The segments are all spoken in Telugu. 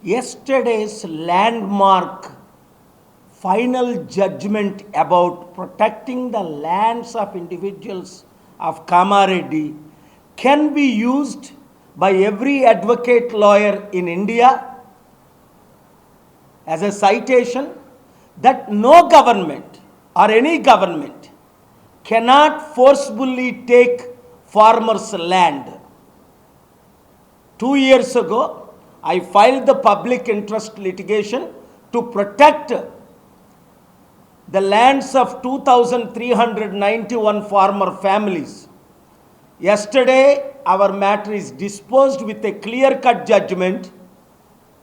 Yesterday's landmark final judgment about protecting the lands of individuals of Kamareddy can be used by every advocate lawyer in India as a citation that no government or any government cannot forcibly take farmers' land. 2 years ago, I filed the public interest litigation to protect the lands of 2,391 farmer families. Yesterday, our matter is disposed with a clear-cut judgment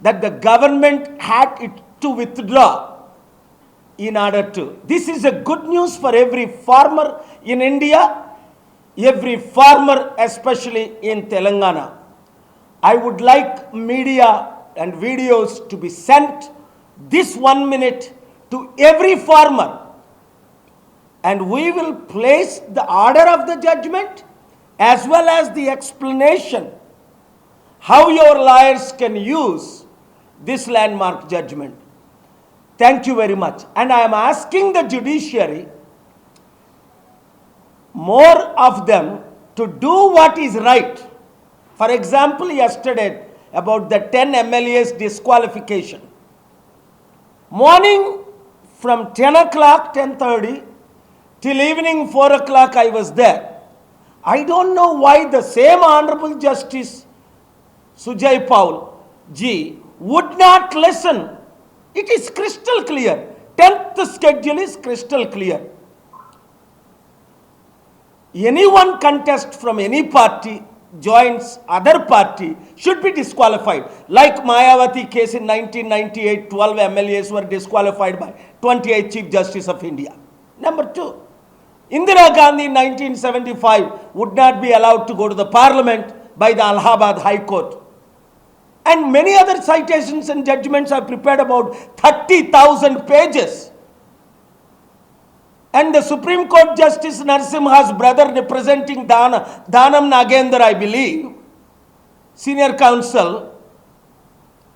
that the government had to withdraw in order to. This is a good news for every farmer in India, every farmer especially in Telangana. I would like media and videos to be sent this 1 minute to every farmer, and we will place the order of the judgment as well as the explanation how your lawyers can use this landmark judgment. Thank you very much. And I am asking the judiciary, more of them, to do what is right. For example, yesterday about the 10 MLAs disqualification. Morning from 10 o'clock, 10:30 till evening 4 o'clock I was there. I don't know why the same Honorable Justice Sujay Paul Ji would not listen. It is crystal clear. 10th schedule is crystal clear. Anyone contest from any party joins other party should be disqualified. Like Mayawati case in 1998, 12 MLAs were disqualified by 28th Chief Justice of India. Number 2, Indira Gandhi in 1975 would not be allowed to go to the parliament by the Allahabad High Court. And many other citations and judgments are prepared, about 30,000 pages. And the Supreme Court Justice Narasimha's brother representing Dhanam Nagendra, I believe, senior counsel,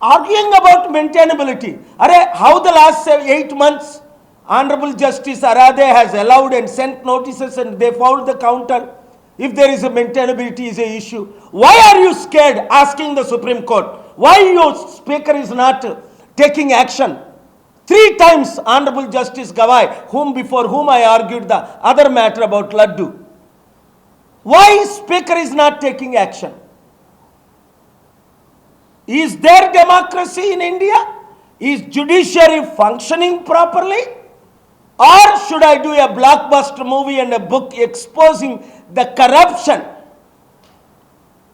arguing about maintainability. How the last 8 months Honorable Justice Arade has allowed and sent notices and they found the counter. If there is a maintainability is a issue, why are you scared asking the Supreme Court? Why your speaker is not taking action? 3 times Honorable Justice Gawai, before whom I argued the other matter about Laddu. Why speaker is not taking action? Is there democracy in India? Is judiciary functioning properly? Or should I do a blockbuster movie and a book exposing the corruption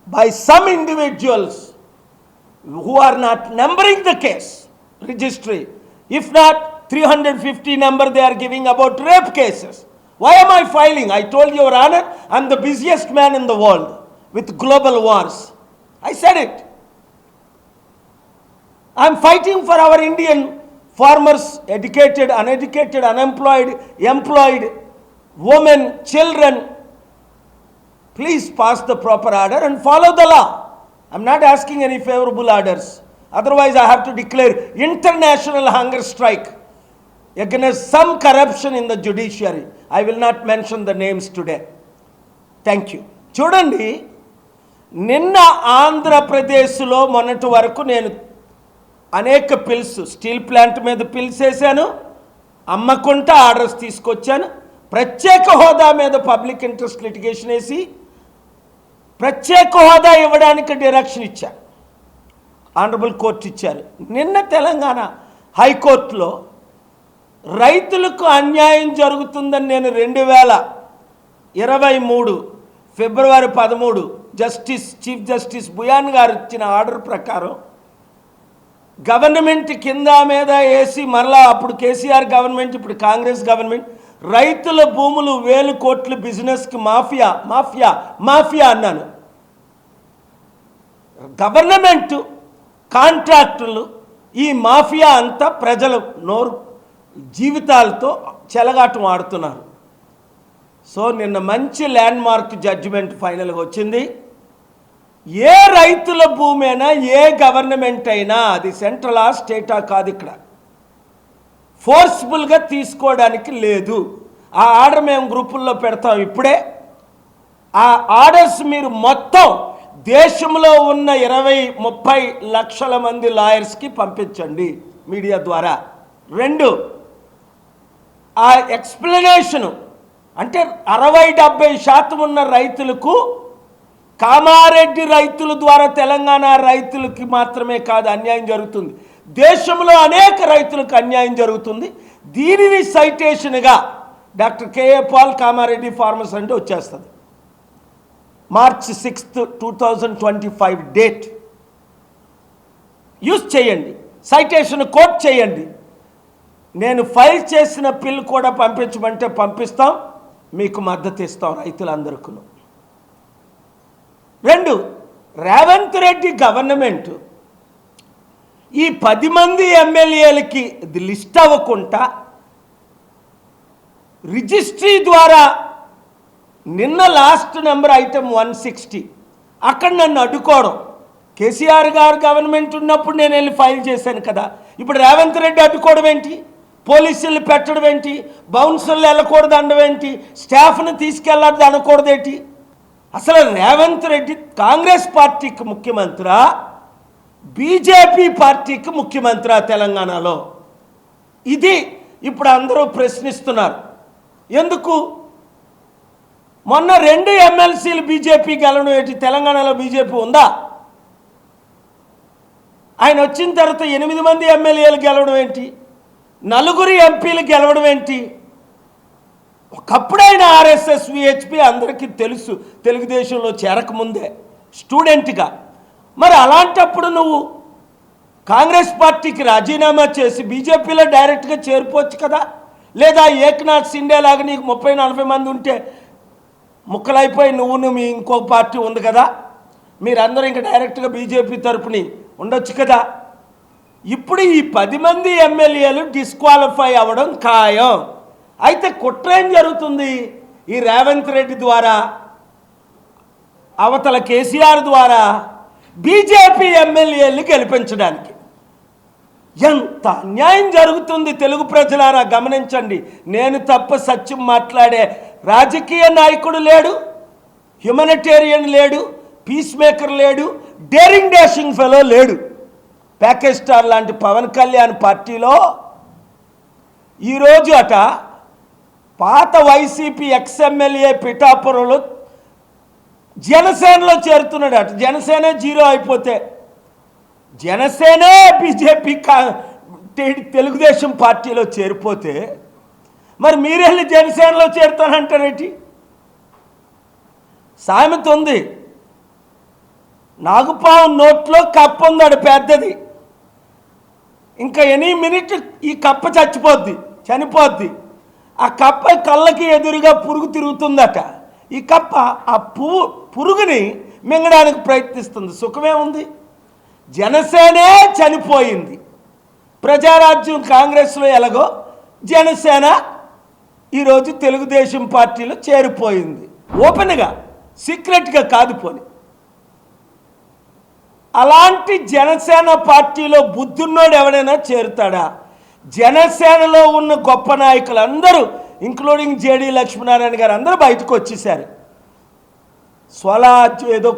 by some individuals who are not numbering the case registry? If not 350 number they are giving about rape cases. Why am I filing? I told Your Honor, I am the busiest man in the world with global wars. I said it. I am fighting for our Indian farmers, educated, uneducated, unemployed, employed, women, children. Please pass the proper order and follow the law. I am not asking any favorable orders. Otherwise, I have to declare international hunger strike against some corruption in the judiciary. I will not mention the names today. Thank you. చూడండి, నిన్న ఆంధ్రప్రదేశ్లో మొన్నటి వరకు నేను అనేక పిల్స్, స్టీల్ ప్లాంట్ మీద పిల్స్ వేసాను, అమ్మకుంటా ఆర్డర్స్ తీసుకొచ్చాను, ప్రత్యేక హోదా మీద పబ్లిక్ ఇంట్రెస్ట్ లిటిగేషన్ వేసి ప్రత్యేక హోదా ఇవ్వడానికి డైరెక్షన్ ఇచ్చాను. ఆనరబుల్ కోర్టు ఇచ్చారు. నిన్న తెలంగాణ హైకోర్టులో రైతులకు అన్యాయం జరుగుతుందని నేను 2023 ఫిబ్రవరి 13 చీఫ్ జస్టిస్ బుయాన్ గారు ఇచ్చిన ఆర్డర్ ప్రకారం గవర్నమెంట్ కింద మీద వేసి, మరలా అప్పుడు కేసీఆర్ గవర్నమెంట్, ఇప్పుడు కాంగ్రెస్ గవర్నమెంట్, రైతుల భూములు 1000 కోట్ల బిజినెస్కి మాఫియా మాఫియా మాఫియా అన్నాను. గవర్నమెంట్ కాంట్రాక్టులు, ఈ మాఫియా అంతా ప్రజల జీవితాలతో చెలగాటం ఆడుతున్నారు. సో నిన్న మంచి ల్యాండ్ మార్క్ జడ్జిమెంట్ ఫైనల్గా వచ్చింది. ఏ రైతుల భూమి అయినా ఏ గవర్నమెంట్ అయినా అది సెంట్రలా స్టేటా కాదు, ఇక్కడ ఫోర్స్ఫుల్గా తీసుకోవడానికి లేదు. ఆ ఆర్డర్ మేము గ్రూపుల్లో పెడతాం ఇప్పుడే. ఆ ఆర్డర్స్ మీరు మొత్తం దేశంలో ఉన్న 20-30 లక్షల మంది లాయర్స్కి పంపించండి మీడియా ద్వారా. 2, ఆ ఎక్స్ప్లెనేషను అంటే 60-70% ఉన్న రైతులకు, కామారెడ్డి రైతుల ద్వారా తెలంగాణ రైతులకి మాత్రమే కాదు అన్యాయం జరుగుతుంది, దేశంలో అనేక రైతులకు అన్యాయం జరుగుతుంది. దీనిని సైటేషన్గా doctor K A Paul Kamareddy farmers అంటే వచ్చేస్తుంది. March 6th, 2025 డేట్ యూజ్ చేయండి, సైటేషన్ కోట్ చేయండి. నేను ఫైల్ చేసిన పిల్ కూడా పంపించమంటే పంపిస్తాం, మీకు మద్దతు ఇస్తాం రైతులందరికీ. 2, రేవంత్ రెడ్డి గవర్నమెంట్ ఈ 10 మంది ఎమ్మెల్యేలకి ఇది లిస్ట్ అవ్వకుండా రిజిస్ట్రీ ద్వారా నిన్న లాస్ట్ నెంబర్ ఐటమ్ 160 అక్కడ నన్ను అడ్డుకోవడం. కేసీఆర్ గారు గవర్నమెంట్ ఉన్నప్పుడు నేను వెళ్ళి ఫైల్ చేశాను కదా, ఇప్పుడు రేవంత్ రెడ్డి అడ్డుకోవడం ఏంటి, పోలీసులు పెట్టడం ఏంటి, బౌన్సర్లు వెళ్ళకూడదు అనడం ఏంటి, స్టాఫ్ను తీసుకెళ్ళాలి అనకూడదేంటి? అసలు రేవంత్ రెడ్డి కాంగ్రెస్ పార్టీకి ముఖ్యమంత్రి, బీజేపీ పార్టీకి ముఖ్యమంత్రి తెలంగాణలో? ఇది ఇప్పుడు అందరూ ప్రశ్నిస్తున్నారు. ఎందుకు? మొన్న 2 ఎమ్మెల్సీలు బీజేపీ గెలవడం ఏంటి? తెలంగాణలో బీజేపీ ఉందా? ఆయన వచ్చిన తర్వాత 8 మంది ఎమ్మెల్యేలు గెలవడం ఏంటి? 4 ఎంపీలు గెలవడం ఏంటి? ఒకప్పుడు ఆయన ఆర్ఎస్ఎస్ విహెచ్పి అందరికీ తెలుసు, తెలుగుదేశంలో చేరకముందే స్టూడెంట్గా. మరి అలాంటప్పుడు నువ్వు కాంగ్రెస్ పార్టీకి రాజీనామా చేసి బీజేపీలో డైరెక్ట్గా చేరిపోవచ్చు కదా, లేదా ఏక్నాథ్ సిండే లాగా నీకు 30-40 మంది ఉంటే ముక్కలైపోయి నువ్వు మీ ఇంకో పార్టీ ఉంది కదా, మీరందరూ ఇంకా డైరెక్ట్గా బీజేపీ తరపుని ఉండొచ్చు కదా. ఇప్పుడు ఈ 10 మంది ఎమ్మెల్యేలు డిస్క్వాలిఫై అవ్వడం ఖాయం. అయితే కుట్ర ఏం జరుగుతుంది? ఈ రేవంత్ రెడ్డి ద్వారా, అవతల కేసీఆర్ ద్వారా బీజేపీ ఎమ్మెల్యేలు గెలిపించడానికి. ఎంత అన్యాయం జరుగుతుంది తెలుగు ప్రజలారా గమనించండి. నేను తప్ప సత్యం మాట్లాడే రాజకీయ నాయకుడు లేడు, హ్యుమానిటేరియన్ లేడు, పీస్ మేకర్ లేడు, డేరింగ్ డాషింగ్ ఫెలో లేడు. ప్యాకేజ్ స్టార్ లాంటి పవన్ కళ్యాణ్ పార్టీలో ఈరోజు అట పాత వైసీపీ ఎక్స్ఎమ్మెల్యే పిఠాపురంలో జనసేనలో చేరుతున్నాడు అట. జనసేనే జీరో అయిపోతే, జనసేనే బీజేపీ తెలుగుదేశం పార్టీలో చేరిపోతే మరి మీరెళ్ళి జనసేనలో చేరుతానంటారేంటి? సామెత ఉంది, నాగుపాము నోట్లో కప్ప ఉందాడు పెద్దది, ఇంకా ఎనీ మినిట్ ఈ కప్ప చనిపోద్ది. ఆ కప్ప కళ్ళకి ఎదురుగా పురుగు తిరుగుతుందట. ఈ కప్ప ఆ పురుగుని మింగడానికి ప్రయత్నిస్తుంది. సుఖమే ఉంది. జనసేనే చనిపోయింది. ప్రజారాజ్యం కాంగ్రెస్లో ఎలాగో జనసేన ఈరోజు తెలుగుదేశం పార్టీలో చేరిపోయింది. ఓపెన్గా, సీక్రెట్గా కాదు. పోని అలాంటి జనసేన పార్టీలో బుద్ధున్నోడు ఎవడైనా చేరుతాడా? జనసేనలో ఉన్న గొప్ప నాయకులు అందరూ ఇంక్లూడింగ్ జేడీ లక్ష్మీనారాయణ గారు అందరూ బయటకు వచ్చేసారు. స్వరాజ్ ఏదో,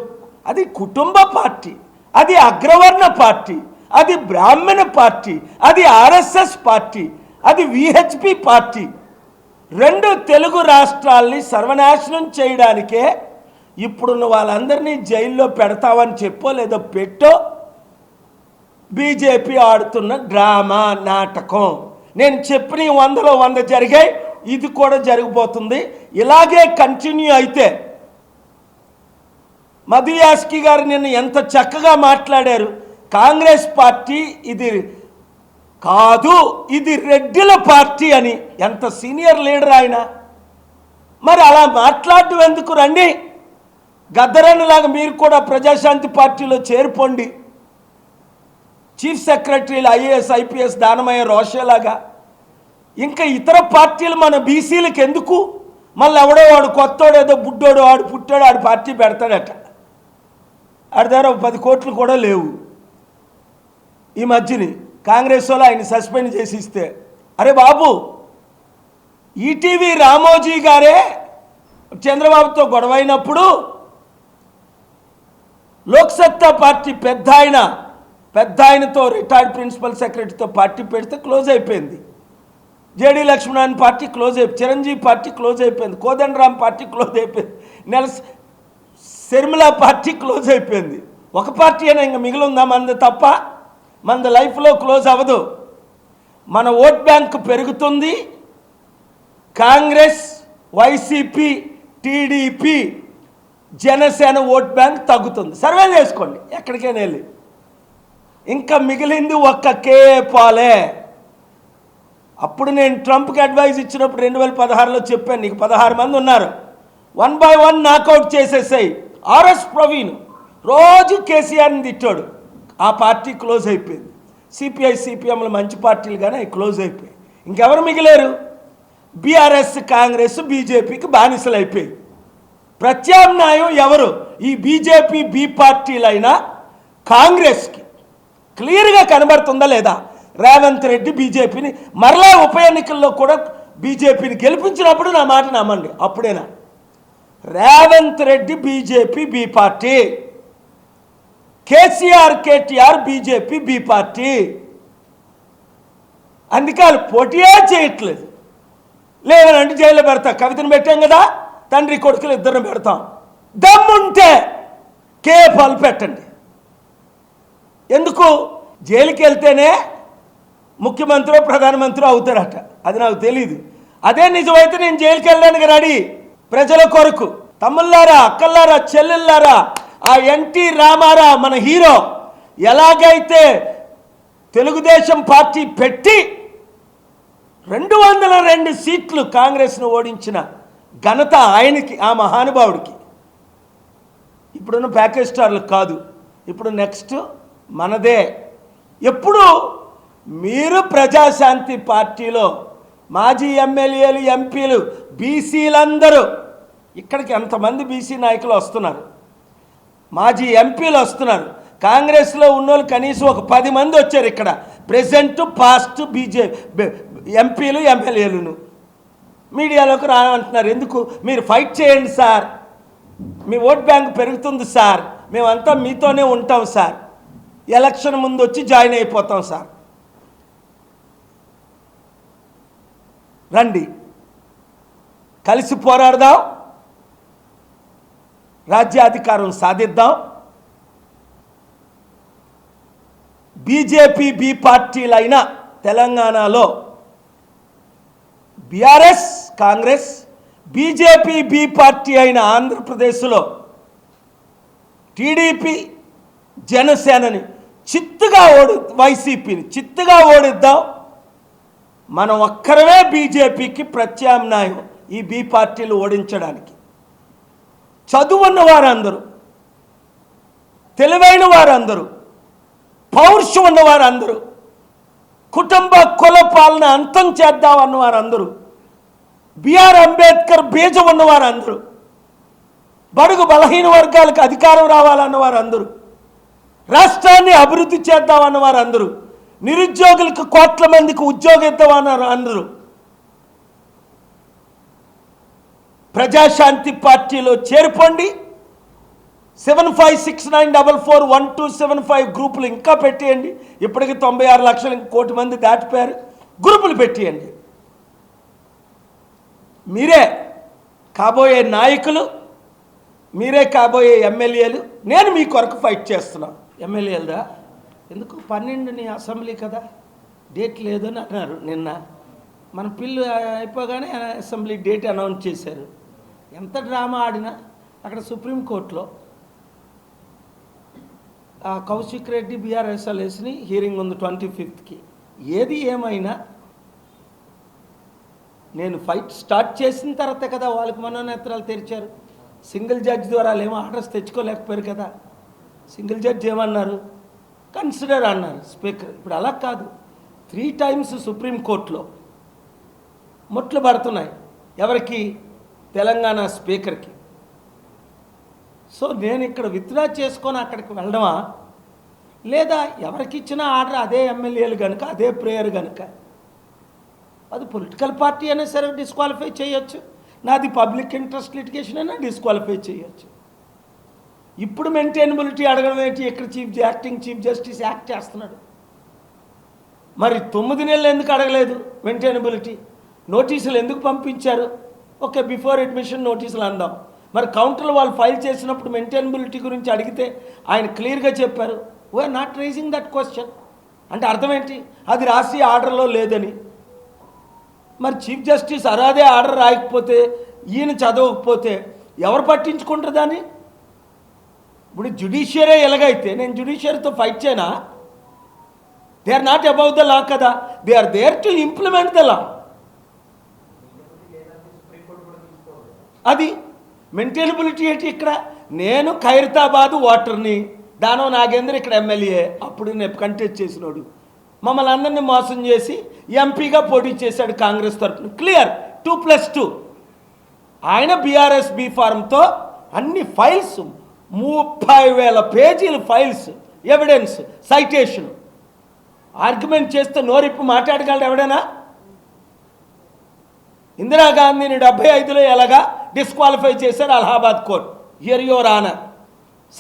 అది కుటుంబ పార్టీ, అది అగ్రవర్ణ పార్టీ, అది బ్రాహ్మణ పార్టీ, అది ఆర్ఎస్ఎస్ పార్టీ, అది విహెచ్పి పార్టీ. 2 తెలుగు రాష్ట్రాల్ని సర్వనాశనం చేయడానికే ఇప్పుడున్న వాళ్ళందరినీ జైల్లో పెడతావని చెప్పో లేదో పెట్టో బీజేపీ ఆడుతున్న డ్రామా నాటకం. నేను చెప్పిన 100లో 100 జరిగాయి, ఇది కూడా జరిగిపోతుంది. ఇలాగే కంటిన్యూ అయితే, మధు యాస్కి గారు నిన్న ఎంత చక్కగా మాట్లాడారు. కాంగ్రెస్ పార్టీ ఇది కాదు, ఇది రెడ్డిల పార్టీ అని. ఎంత సీనియర్ లీడర్ ఆయన. మరి అలా మాట్లాడటం ఎందుకు? రండి, గద్దరన్నలాగా మీరు కూడా ప్రజాశాంతి పార్టీలో చేరిపోండి. చీఫ్ సెక్రటరీలు ఐఏఎస్ ఐపీఎస్ దానమయ్య రోషేలాగా. ఇంకా ఇతర పార్టీలు మన బీసీలకు ఎందుకు? మళ్ళీ ఎవడో వాడు కొత్తోడు ఏదో బుడ్డోడు వాడు పుట్టాడు ఆడు పార్టీ పెడతాడట. ఆడి దగ్గర 10 కోట్లు కూడా లేవు. ఈ మధ్యని కాంగ్రెస్ వాళ్ళు ఆయన సస్పెండ్ చేసి ఇస్తే, అరే బాబు, ఈటీవీ రామోజీ గారే చంద్రబాబుతో గొడవైనప్పుడు లోక్సత్తా పార్టీ పెద్ద ఆయనతో రిటైర్డ్ ప్రిన్సిపల్ సెక్రటరీతో పార్టీ పెడితే క్లోజ్ అయిపోయింది. జేడీ లక్ష్మణ్ పార్టీ క్లోజ్ అయిపోయింది, చిరంజీవి పార్టీ క్లోజ్ అయిపోయింది, కోదండరామ్ పార్టీ క్లోజ్ అయిపోయింది, శర్మిల పార్టీ క్లోజ్ అయిపోయింది. ఒక పార్టీ అయినా ఇంకా మిగిలి ఉందా మనది తప్ప? మన లైఫ్లో క్లోజ్ అవ్వదు. మన ఓట్ బ్యాంక్ పెరుగుతుంది. Congress, YCP, TDP, Janasena vote bank తగ్గుతుంది. సర్వే చేసుకోండి ఎక్కడికైనా వెళ్ళి. ఇంకా మిగిలింది ఒక్క కేపాలే. అప్పుడు నేను ట్రంప్కి అడ్వైజ్ ఇచ్చినప్పుడు 2016లో చెప్పాను, నీకు 16 మంది ఉన్నారు, 1 by 1 నాకౌట్ చేసేసాయి. ఆర్ఎస్ ప్రవీణ్ రోజు కేసీఆర్ని తిట్టాడు, ఆ పార్టీ క్లోజ్ అయిపోయింది. సిపిఐ సిపిఎంలు మంచి పార్టీలు కానీ అవి క్లోజ్ అయిపోయాయి. ఇంకెవరు మిగిలేరు? బీఆర్ఎస్, కాంగ్రెస్, బీజేపీకి బానిసలు అయిపోయి. ప్రత్యామ్నాయం ఎవరు? ఈ బీజేపీ బి పార్టీలైనా కాంగ్రెస్కి క్లియర్గా కనబడుతుందా లేదా? రేవంత్ రెడ్డి బీజేపీని మరలా ఉప ఎన్నికల్లో కూడా బీజేపీని గెలిపించినప్పుడు నా మాట నమ్మండి. అప్పుడేనా? Revanth Reddy BJP B party, KCR KTR BJP B party. అందుకే వాళ్ళు పోటీయే చేయట్లేదు. లేవనంటే జైల్లో పెడతా. కవితను పెట్టాం కదా, తండ్రి కొడుకులు ఇద్దరిని పెడతాం. దమ్ముంటే కేపాలు పెట్టండి. ఎందుకు? జైలుకి వెళ్తేనే ముఖ్యమంత్రి ప్రధానమంత్రి అవుతారట. అది నాకు తెలియదు. అదే నిజమైతే నేను జైలుకి వెళ్ళడానికి రెడీ. ప్రజల కొరకు, తమ్ముళ్ళారా, అక్కల్లారా, చెల్లెళ్ళారా, ఆ ఎన్టీ రామారావు మన హీరో ఎలాగైతే తెలుగుదేశం పార్టీ పెట్టి 202 సీట్లు కాంగ్రెస్ను ఓడించిన ఘనత ఆయనకి, ఆ మహానుభావుడికి. ఇప్పుడున్న ప్యాకేజ్ స్టార్లకు కాదు, ఇప్పుడు నెక్స్ట్ మనదే. ఎప్పుడు మీరు ప్రజాశాంతి పార్టీలో మాజీ ఎమ్మెల్యేలు, ఎంపీలు, బీసీలందరూ, ఇక్కడికి ఎంతమంది బీసీ నాయకులు వస్తున్నారు, మాజీ ఎంపీలు వస్తున్నారు. కాంగ్రెస్లో ఉన్నోళ్ళు కనీసం ఒక 10 మంది వచ్చారు ఇక్కడ, ప్రెసెంట్ పాస్ట్ ఎంపీలు, ఎమ్మెల్యేలను. మీడియాలోకి రానంటున్నారు. ఎందుకు? మీరు ఫైట్ చేయండి సార్, మీ ఓట్ బ్యాంక్ పెరుగుతుంది సార్, మేమంతా మీతోనే ఉంటాం సార్, ఎలక్షన్ ముందు వచ్చి జాయిన్ అయిపోతాం సార్. రండి, కలిసి పోరాడదాం, రాజ్యాధికారం సాధిద్దాం. బీజేపీ బి పార్టీలైన తెలంగాణలో BRS, Congress, BJP B party అయిన ఆంధ్రప్రదేశ్లో టీడీపీ, జనసేనని చిత్తుగా వైసీపీని చిత్తుగా ఓడిద్దాం. మనం ఒక్కరమే బీజేపీకి ప్రత్యామ్నాయం ఈ బి పార్టీలు ఓడించడానికి. చదువున్న వారందరూ, తెలివైన వారందరూ, పౌరుషం ఉన్నవారందరూ, కుటుంబ కుల పాలన అంతం చేద్దామన్న వారందరూ, బిఆర్ అంబేద్కర్ బీజం ఉన్నవారందరూ, బడుగు బలహీన వర్గాలకు అధికారం రావాలన్న వారందరూ, రాష్ట్రాన్ని అభివృద్ధి చేద్దామన్న వారందరూ, నిరుద్యోగులకు కోట్ల మందికి ఉద్యోగం ఇద్దామన్నారు అందరూ ప్రజాశాంతి పార్టీలో చేరిపోండి. 7569441275 గ్రూపులు ఇంకా పెట్టేయండి. ఇప్పటికి 96 లక్షలు, 1 కోటి మంది దాటిపోయారు. గ్రూపులు పెట్టేయండి. మీరే కాబోయే నాయకులు, మీరే కాబోయే ఎమ్మెల్యేలు. నేను మీ కొరకు ఫైట్ చేస్తున్నాను. ఎమ్మెల్యేలదా ఎందుకు? 12ని అసెంబ్లీ కదా, డేట్ లేదని అన్నారు నిన్న. మన పిల్లు అయిపోగానే అసెంబ్లీ డేట్ అనౌన్స్ చేశారు. ఎంత డ్రామా ఆడినా అక్కడ సుప్రీంకోర్టులో కౌశిక్ రెడ్డి బీఆర్ఎస్ఎల్ఎస్ని హీరింగ్ ఉంది 25కి. ఏది ఏమైనా నేను ఫైట్ స్టార్ట్ చేసిన తర్వాత కదా వాళ్ళకి మనోనేత్రాలు తెరిచారు. సింగిల్ జడ్జి ద్వారా ఏమో ఆర్డర్స్ తెచ్చుకోలేకపోయారు కదా. సింగిల్ జడ్జి ఏమన్నారు? కన్సిడర్ అన్నారు స్పీకర్. ఇప్పుడు అలా కాదు, 3 టైమ్స్ సుప్రీంకోర్టులో ముట్లు పడుతున్నాయి. ఎవరికి? తెలంగాణ స్పీకర్కి. సో నేను ఇక్కడ విత్డ్రా చేసుకొని అక్కడికి వెళ్ళడమా, లేదా ఎవరికి ఇచ్చిన ఆర్డర్ అదే ఎమ్మెల్యేలు కనుక అదే ప్రేయర్ కనుక అది పొలిటికల్ పార్టీ అయినా సరే డిస్క్వాలిఫై చేయొచ్చు, నాది పబ్లిక్ ఇంట్రెస్ట్ లిటిగేషన్ అయినా డిస్క్వాలిఫై చేయొచ్చు. ఇప్పుడు మెయింటైనబిలిటీ అడగడం ఏంటి? ఇక్కడ యాక్టింగ్ చీఫ్ జస్టిస్ యాక్ట్ చేస్తున్నాడు, మరి 9 నెలలు ఎందుకు అడగలేదు? మెయింటైనబిలిటీ నోటీసులు ఎందుకు పంపించారు? ఓకే, బిఫోర్ అడ్మిషన్ నోటీసులు అందాం. మరి కౌంటర్లు వాళ్ళు ఫైల్ చేసినప్పుడు మెయింటైనబిలిటీ గురించి అడిగితే ఆయన క్లియర్గా చెప్పారు, we are not raising that question. అంటే అర్థం ఏంటి? అది రాసి ఆర్డర్లో లేదని. మరి చీఫ్ జస్టిస్ అరాదే ఆర్డర్ రాయకపోతే, ఈయన చదవకపోతే ఎవరు పట్టించుకుంటారు దాన్ని? ఇప్పుడు జ్యుడిషియరీ ఎలాగైతే నేను జ్యుడిషియరీతో ఫైట్ చేయనా? They are not above the law కదా, they are there to implement the law. అది మెయింటైనబిలిటీ ఏంటి? ఇక్కడ నేను ఖైరతాబాద్ ఓటర్ని, దానవ నాగేంద్ర ఇక్కడ ఎమ్మెల్యే, అప్పుడు నేను కంటెస్ట్ చేసినాడు, మమ్మల్ని అందరినీ మోసం చేసి ఎంపీగా పోటీ చేశాడు కాంగ్రెస్ తరఫున. క్లియర్ 2+2. ఆయన బీఆర్ఎస్ బీ ఫారంతో అన్ని ఫైల్స్ 30,000 పేజీలు ఫైల్స్, ఎవిడెన్స్, సైటేషన్, ఆర్గ్యుమెంట్ చేస్తే నోరిప్పు మాట్లాడగలడు ఎవడైనా? ఇందిరాగాంధీని 75లో ఎలాగా డిస్క్వాలిఫై చేశారు Allahabad court. Hear your honour.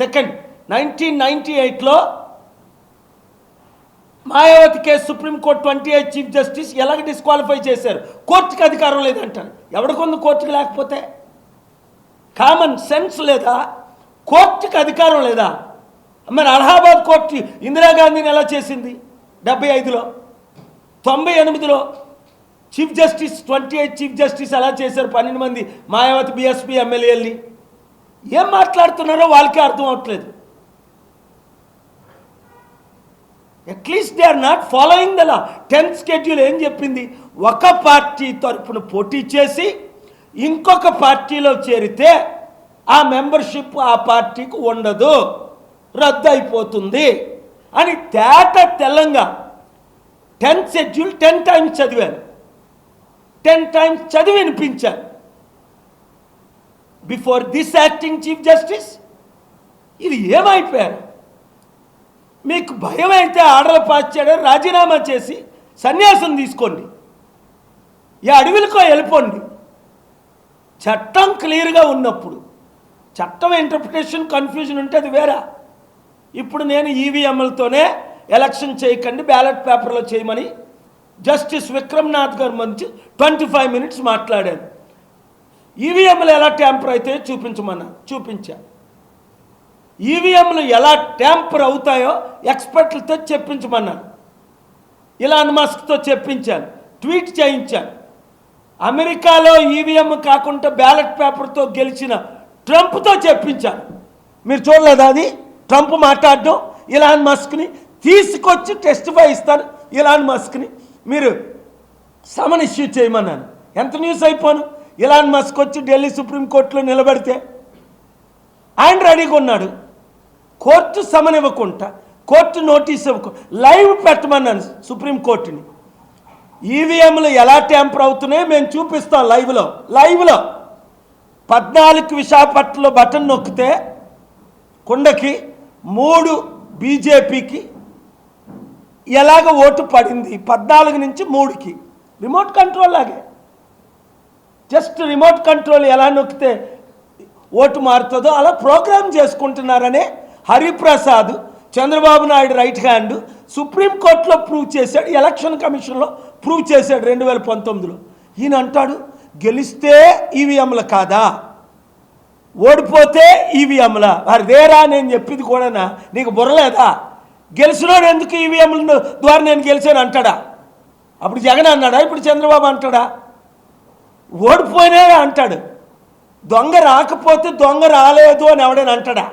Second, 1998లో Mayawati case supreme court 28 chief justice ఎలాగ డిస్క్వాలిఫై చేశారు? కోర్టుకి అధికారం లేదంటారు. ఎవడికొంది కోర్టుకి లేకపోతే? కామన్ సెన్స్ లేదా? కోర్టుకి అధికారం లేదా? మరి అలహాబాద్ కోర్టు ఇందిరాగాంధీని ఎలా చేసింది? 75లో, 98లో చీఫ్ జస్టిస్ 28 చీఫ్ జస్టిస్ ఎలా చేశారు? 12 మంది మాయావతి బీఎస్పీ ఎమ్మెల్యేలని. ఏం మాట్లాడుతున్నారో వాళ్ళకే అర్థం అవట్లేదు. At least they are not following the law. 10th schedule ఏం చెప్పింది? ఒక పార్టీ తరఫున పోటీ చేసి ఇంకొక పార్టీలో చేరితే ఆ మెంబర్షిప్ ఆ పార్టీకి ఉండదు, రద్దు అయిపోతుంది అని తేట తెల్లంగా 10th షెడ్యూల్ 10 టైమ్స్ చదివాను, 10 టైమ్స్ చదివి వినిపించాను. Before this acting chief justice ఇది ఏమైపోయారు? మీకు భయం అయితే ఆర్డర్ పాస్ చేయడం, రాజీనామా చేసి సన్యాసం తీసుకోండి, ఈ అడవిలకో వెళ్ళిపోండి. చట్టం క్లియర్గా ఉన్నప్పుడు, చట్టం ఇంటర్ప్రిటేషన్ కన్ఫ్యూజన్ ఉంటే అది వేరా. ఇప్పుడు నేను ఈవీఎంలతోనే ఎలక్షన్ చేయకండి, బ్యాలెట్ పేపర్లో చేయమని జస్టిస్ విక్రమ్నాథ్ గారు మంచి 25 మినిట్స్ మాట్లాడాను. ఈవీఎంలు ఎలా ట్యాంపర్ అయితే చూపించాను. ఈవీఎంలు ఎలా ట్యాంపర్ అవుతాయో ఎక్స్పర్ట్లతో చెప్పించమన్నాను. ఇలాన్ మస్క్తో చెప్పించాను, ట్వీట్ చేయించాను. అమెరికాలో ఈవీఎం కాకుండా బ్యాలెట్ పేపర్తో గెలిచిన ట్రంప్తో చెప్పించాను. మీరు చూడలేదా అది? ట్రంప్ మాట్లాడడం, ఇలాన్ మస్క్ని తీసుకొచ్చి టెస్టిఫై ఇస్తాను, ఇలాన్ మస్క్ని మీరు సమన్ ఇష్యూ చేయమన్నాను. ఎంత న్యూస్ అయిపోను? ఇలాన్ మస్క్ వచ్చి ఢిల్లీ సుప్రీంకోర్టులో నిలబడితే ఆయన రెడీగా ఉన్నాడు. కోర్టు సమన్ ఇవ్వకుండా, కోర్టు నోటీస్ ఇవ్వకుండా లైవ్ పెట్టమన్నాను సుప్రీంకోర్టుని. ఈవీఎంలు ఎలా ట్యాంపర్ అవుతున్నాయో మేము చూపిస్తాం లైవ్లో. 14 విశాఖపట్నంలో బటన్ నొక్కితే కుండకి 3 బీజేపీకి ఎలాగ ఓటు పడింది, 14 నుంచి 3కి. రిమోట్ కంట్రోల్ లాగే, జస్ట్ రిమోట్ కంట్రోల్ ఎలా నొక్కితే ఓటు మారుతుందో అలా ప్రోగ్రామ్ చేసుకుంటున్నారనే హరిప్రసాద్, చంద్రబాబు నాయుడు రైట్ హ్యాండ్, సుప్రీంకోర్టులో ప్రూవ్ చేశాడు, ఎలక్షన్ కమిషన్లో ప్రూవ్ చేశాడు 2019లో. ఈయన అంటాడు గెలిస్తే ఈవీఎంలు కాదా, ఓడిపోతే ఈవీఎంల. మరి వేరా నేను చెప్పింది కూడానా? నీకు బుర్రలేదా? గెలిచినోడు ఎందుకు ఈవీఎంల ద్వారా నేను గెలిచాను అంటాడా? అప్పుడు జగన్ అన్నాడా? ఇప్పుడు చంద్రబాబు అంటాడా? ఓడిపోయినా అంటాడు. దొంగ రాకపోతే దొంగ రాలేదు అని ఎవడైనా అంటాడా?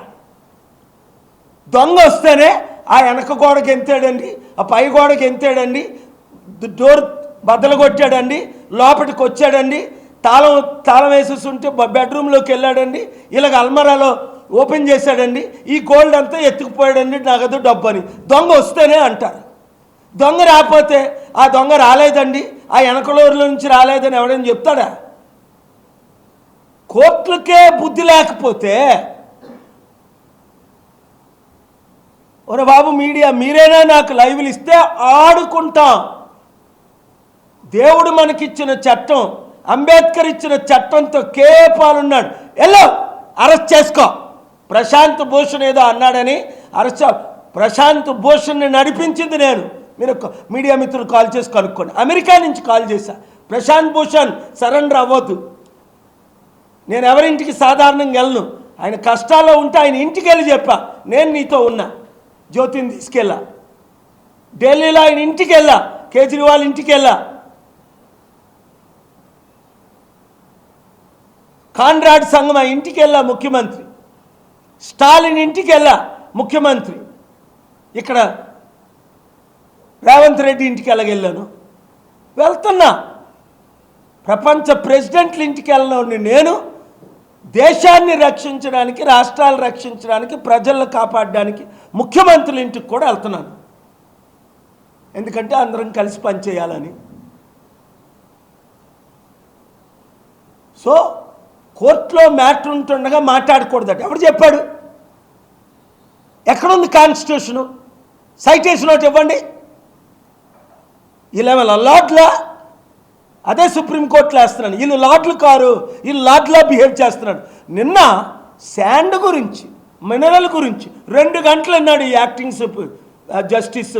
దొంగ వస్తేనే ఆ వెనక గోడకి ఎంతాడండి, ఆ పై గోడకి ఎంతాడండి, డోర్ బద్దలు కొట్టాడండి, లోపలికి వచ్చాడండి, తాళం వేసేసి ఉంటే బెడ్రూమ్లోకి వెళ్ళాడండి, ఇలాగ అల్మరాలో ఓపెన్ చేశాడండి, ఈ గోల్డ్ అంతా ఎత్తుకుపోయాడండి, నగదు డబ్బు అని దొంగ వస్తేనే అంటారు. దొంగ రాకపోతే ఆ దొంగ రాలేదండి, ఆ వెనకలూరులో నుంచి రాలేదని ఎవడైనా చెప్తాడా? కోర్టులకే బుద్ధి లేకపోతే ఒరే బాబు మీడియా, మీరైనా నాకు లైవ్లు ఇస్తే ఆడుకుంటాం. దేవుడు మనకిచ్చిన చట్టం, అంబేద్కర్ ఇచ్చిన చట్టంతో కేపాలున్నాడు. ఎల్లో అరెస్ట్ చేసుకో. ప్రశాంత్ భూషణ్ ఏదో అన్నాడని అరెస్ట్. ప్రశాంత్ భూషణ్ని నడిపించింది నేను. మీరు మీడియా మిత్రులు కాల్ చేసి కనుక్కోండి. అమెరికా నుంచి కాల్ చేశా. ప్రశాంత్ భూషణ్ సరెండర్ అవ్వద్దు. నేను ఎవరింటికి సాధారణంగా వెళ్ళను. ఆయన కష్టాల్లో ఉంటే ఆయన ఇంటికి వెళ్ళి చెప్పా, నేను నీతో ఉన్నా. జ్యోతిని తీసుకెళ్ళా. ఢిల్లీలో ఆయన ఇంటికి వెళ్ళా, కేజ్రీవాల్ ఇంటికి వెళ్ళా. కాన్రాడ్ సంఘం ఆ ఇంటికి వెళ్ళా ముఖ్యమంత్రి. స్టాలిన్ ఇంటికి వెళ్ళా ముఖ్యమంత్రి. ఇక్కడ రేవంత్ రెడ్డి ఇంటికి వెళ్ళగెళ్ళాను. వెళ్తున్నా. ప్రపంచ ప్రెసిడెంట్ల ఇంటికి వెళ్ళిన నేను దేశాన్ని రక్షించడానికి, రాష్ట్రాలు రక్షించడానికి, ప్రజలను కాపాడడానికి ముఖ్యమంత్రుల ఇంటికి కూడా వెళ్తున్నాను. ఎందుకంటే అందరం కలిసి పనిచేయాలని. సో కోర్టులో మ్యాటర్ ఉంటుండగా మాట్లాడకూడదట. ఎవరు చెప్పాడు? ఎక్కడుంది కాన్స్టిట్యూషను? సైటేషన్ ఒకటి ఇవ్వండి. వీళ్ళేమో లాడ్లా, అదే సుప్రీంకోర్టులో వేస్తున్నాను. వీళ్ళు లాడ్లు కారు, వీళ్ళు లాడ్లా బిహేవ్ చేస్తున్నాడు. నిన్న శాండ్ గురించి, మినరల్ గురించి 2 గంటలు అన్నాడు ఈ యాక్టింగ్ జస్టిస్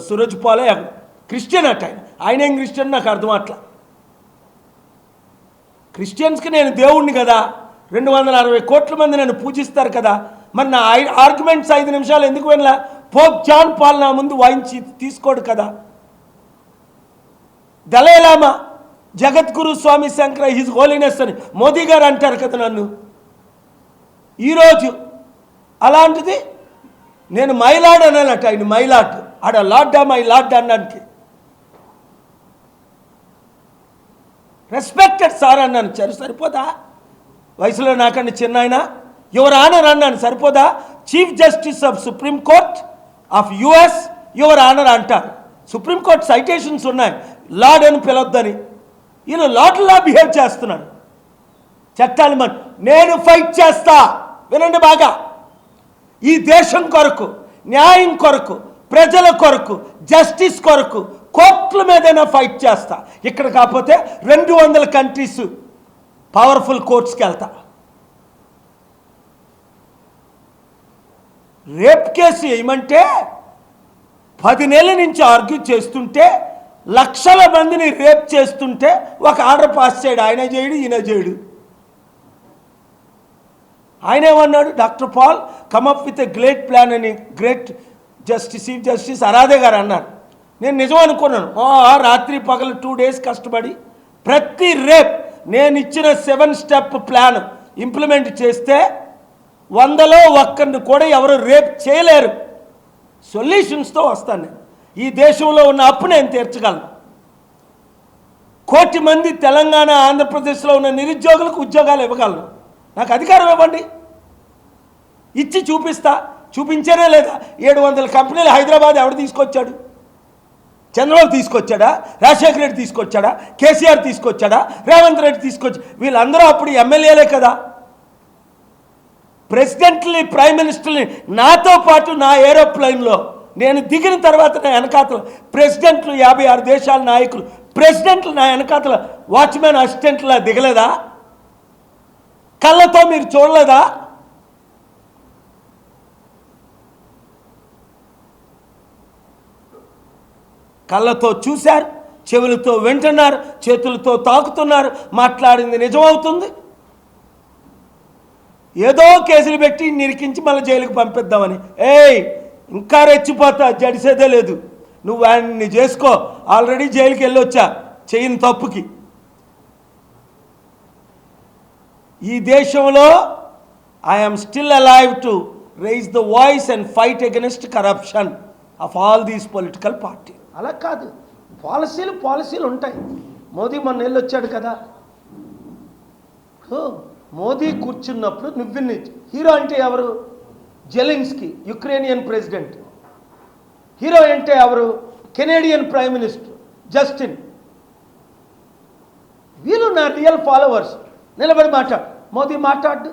సురజ్ పాలే. క్రిస్టియన్ అట ఆయన ఏం క్రిస్టియన్ నాకు అర్థం అట్లా. క్రిస్టియన్స్కి నేను దేవుణ్ణి కదా, 260 కోట్ల మంది నన్ను పూజిస్తారు కదా. మరి నా ఆర్గ్యుమెంట్స్ 5 నిమిషాలు ఎందుకు వినలా? పోప్ జాన్ పాల్ నా ముందు వాయించి తీసుకోడు కదా. దలైలామా, జగద్గురు స్వామి శంకర హిజ్ హోలీనెస్ అని మోదీ గారు అంటారు కదా నన్ను. ఈరోజు అలాంటిది నేను మైలాడ్ అన్నానట. ఆయన మైలాడ్, ఆడ లాడ్డా మై లాడ్ అన్నానికి రెస్పెక్టెడ్ సార్ అన్నాను. సరిపోదా? వయసులో నాకన్నా చిన్న ఆయన యువర్ ఆనర్ అన్నాను. సరిపోదా? Chief justice of supreme court of US your honour అంటారు. సుప్రీంకోర్టు సైటేషన్స్ ఉన్నాయి లార్డ్ అని పిలవద్దని. ఈయన లార్డ్లా బిహేవ్ చేస్తున్నాడు. చట్టాలు నేను ఫైట్ చేస్తా. వినండి బాగా. ఈ దేశం కొరకు, న్యాయం కొరకు, ప్రజల కొరకు, జస్టిస్ కొరకు కోర్టుల మీదైనా ఫైట్ చేస్తా. ఇక్కడ కాకపోతే 200 కంట్రీస్ పవర్ఫుల్ కోర్ట్స్కి వెళ్తా. రేప్ కేసు ఏమంటే 10 నెలల నుంచి ఆర్గ్యూ చేస్తుంటే, లక్షల మందిని రేప్ చేస్తుంటే ఒక ఆర్డర్ పాస్ చేయడు. ఆయన చేయడు, ఈయన చేయడు. ఆయన ఏమన్నాడు? Doctor Paul come up with a great plan అని గ్రేట్ చీఫ్ జస్టిస్ అరాధే గారు అన్నారు. నేను నిజం అనుకున్నాను. రాత్రి పగలు 2 days కష్టపడి ప్రతి రేప్ నేను ఇచ్చిన 7 step ప్లాన్ ఇంప్లిమెంట్ చేస్తే 100లో 1 కూడా ఎవరు రేప్ చేయలేరు. సొల్యూషన్స్తో వస్తాను నేను. ఈ దేశంలో ఉన్న అప్పు నేను తీర్చగలను. 1 కోటి మంది తెలంగాణ, ఆంధ్రప్రదేశ్లో ఉన్న నిరుద్యోగులకు ఉద్యోగాలు ఇవ్వగలను. నాకు అధికారం ఇవ్వండి, ఇచ్చి చూపిస్తా. చూపించారా లేదా? 700 కంపెనీలు హైదరాబాద్ ఎవడు తీసుకొచ్చాడు? చంద్రబాబు తీసుకొచ్చాడా? రాజశేఖర రెడ్డి తీసుకొచ్చాడా? కేసీఆర్ తీసుకొచ్చాడా? రేవంత్ రెడ్డి తీసుకొచ్చి వీళ్ళందరూ అప్పుడు ఎమ్మెల్యేలే కదా. ప్రెసిడెంట్ని, ప్రైమ్ మినిస్టర్ని నాతో పాటు నా ఏరోప్లైన్లో నేను దిగిన తర్వాత నా వెనకాతల ప్రెసిడెంట్లు, 56 దేశాల నాయకులు ప్రెసిడెంట్లు నా వెనకాతల వాచ్మెన్ అసిస్టెంట్లా దిగలేదా? కళ్ళతో మీరు చూడలేదా? కళ్ళతో చూశారు, చెవులతో వింటున్నారు, చేతులతో తాకుతున్నారు. మాట్లాడింది నిజమవుతుంది. ఏదో కేసులు పెట్టి నిరికించి మళ్ళీ జైలుకి పంపిద్దామని. ఇంకా రెచ్చిపోతా, జడిసేదే లేదు. నువ్వు ఆయన్ని చేసుకో. ఆల్రెడీ జైలుకి వెళ్ళొచ్చా చేయని తప్పుకి. ఈ దేశంలో I'm still alive to rise the voice and fight against corruption of all these political party. అలా కాదు, పాలసీలు ఉంటాయి. మోదీ మొన్న వెళ్ళొచ్చాడు కదా. మోదీ కూర్చున్నప్పుడు నువ్వు హీరో అంటే ఎవరు? Zelensky, Ukrainian president. హీరో అంటే ఎవరు? Canadian prime minister Justin. వీళ్ళు నా రియల్ ఫాలోవర్స్. నిలబడి మాట్లాడు. మోదీ మాట్లాడు,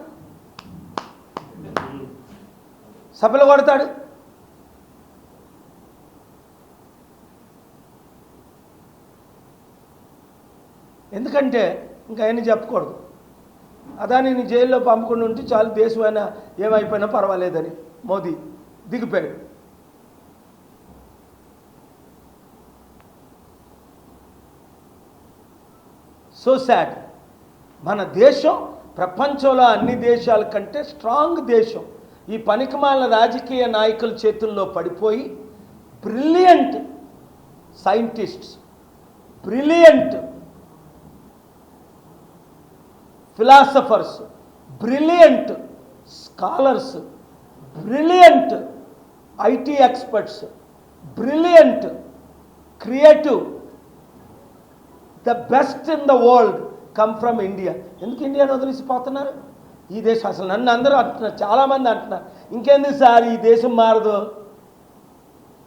సభలు కొడతాడు. ఎందుకంటే ఇంకా ఆయన చెప్పకూడదు. అదానిని జైల్లో పంపకుండా ఉంటే చాలు, దేశమైనా ఏమైపోయినా పర్వాలేదని మోదీ దిగిపోయాడు. So sad. మన దేశం ప్రపంచంలో అన్ని దేశాల కంటే స్ట్రాంగ్ దేశం ఈ పనికిమాలిన రాజకీయ నాయకుల చేతుల్లో పడిపోయి brilliant scientists, brilliant philosophers, brilliant scholars, brilliant IT experts, brilliant creative, the best in the world come from India. ఎందుకు ఇండియాను వదిలిసిపోతున్నారు? ఈ దేశం అసలు నన్ను అందరూ అంటున్నారు, చాలామంది అంటున్నారు ఇంకెందుకు సార్ ఈ దేశం మారదు,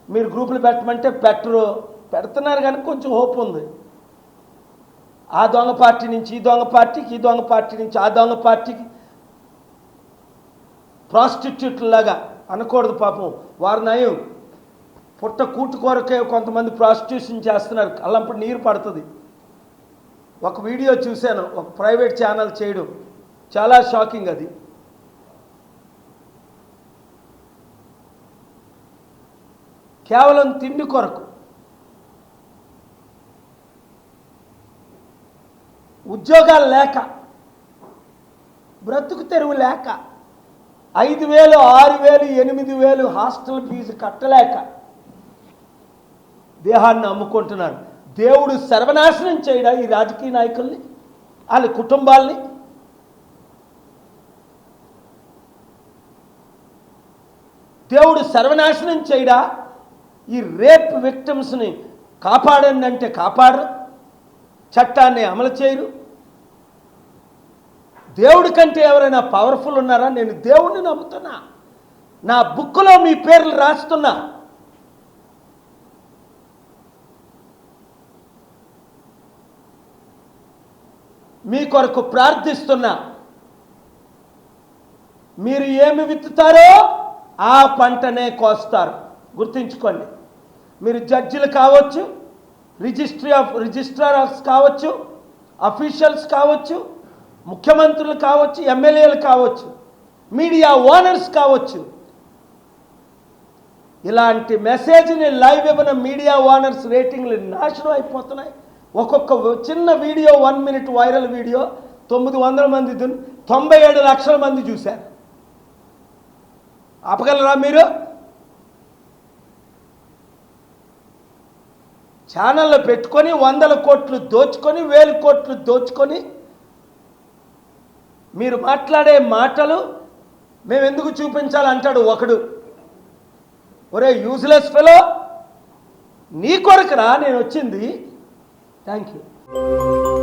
మీరు గ్రూపులు పెట్టమంటే పెట్టరు. పెడుతున్నారు కానీ కొంచెం హోప్ ఉంది. ఆ దొంగ పార్టీ నుంచి ఈ దొంగ పార్టీకి, ఈ దొంగ పార్టీ నుంచి ఆ దొంగ పార్టీకి ప్రాస్టిట్యూట్లాగా అనకూడదు పాపం. వారు నయం పుట్ట కూటు కొరకే కొంతమంది ప్రాస్టిట్యూషన్ చేస్తున్నారు, అల్లంపటి నీరు పడుతుంది. ఒక వీడియో చూశాను, ఒక ప్రైవేట్ ఛానల్ చేయడం, చాలా షాకింగ్. అది కేవలం తిండి కొరకు, ఉద్యోగాలు లేక, బ్రతుకు తెరువు లేక, 5,000, 6,000, 8,000 హాస్టల్ ఫీజు కట్టలేక దేహాన్ని అమ్ముకుంటున్నారు. దేవుడు సర్వనాశనం చేయడా ఈ రాజకీయ నాయకుల్ని, వాళ్ళ కుటుంబాల్ని? దేవుడు సర్వనాశనం చేయడా? ఈ రేప్ విక్టిమ్స్ని కాపాడండి అంటే కాపాడరు, చట్టాన్ని అమలు చేయరు. దేవుడి కంటే ఎవరైనా పవర్ఫుల్ ఉన్నారా? నేను దేవుడిని నమ్ముతున్నా, నా బుక్లో మీ పేర్లు రాస్తున్నా. మీ కొరకు ప్రార్థిస్తున్నా. మీరు ఏమి విత్తుతారో ఆ పంటనే కోస్తారు. గుర్తుంచుకోండి. మీరు జడ్జిలు కావచ్చు, రిజిస్ట్రార్స్ కావచ్చు, అఫీషియల్స్ కావచ్చు, ముఖ్యమంత్రులు కావచ్చు, ఎమ్మెల్యేలు కావచ్చు, మీడియా ఓనర్స్ కావచ్చు. ఇలాంటి మెసేజ్ని లైవ్ ఇవ్వన మీడియా ఓనర్స్ రేటింగ్లు నాశనం అయిపోతున్నాయి. ఒక్కొక్క చిన్న వీడియో 1 minute వైరల్ వీడియో 900 మంది, 97 లక్షల మంది చూశారు. ఆపగలరా మీరు? ఛానళ్ళు పెట్టుకొని 100 కోట్లు దోచుకొని, 1000 కోట్లు దోచుకొని, మీరు మాట్లాడే మాటలు మేము ఎందుకు చూపించాలంటాడు ఒకడు. ఒరే యూజ్లెస్ ఫెలో, నీ కొరకురా నేను వచ్చింది. Thank you.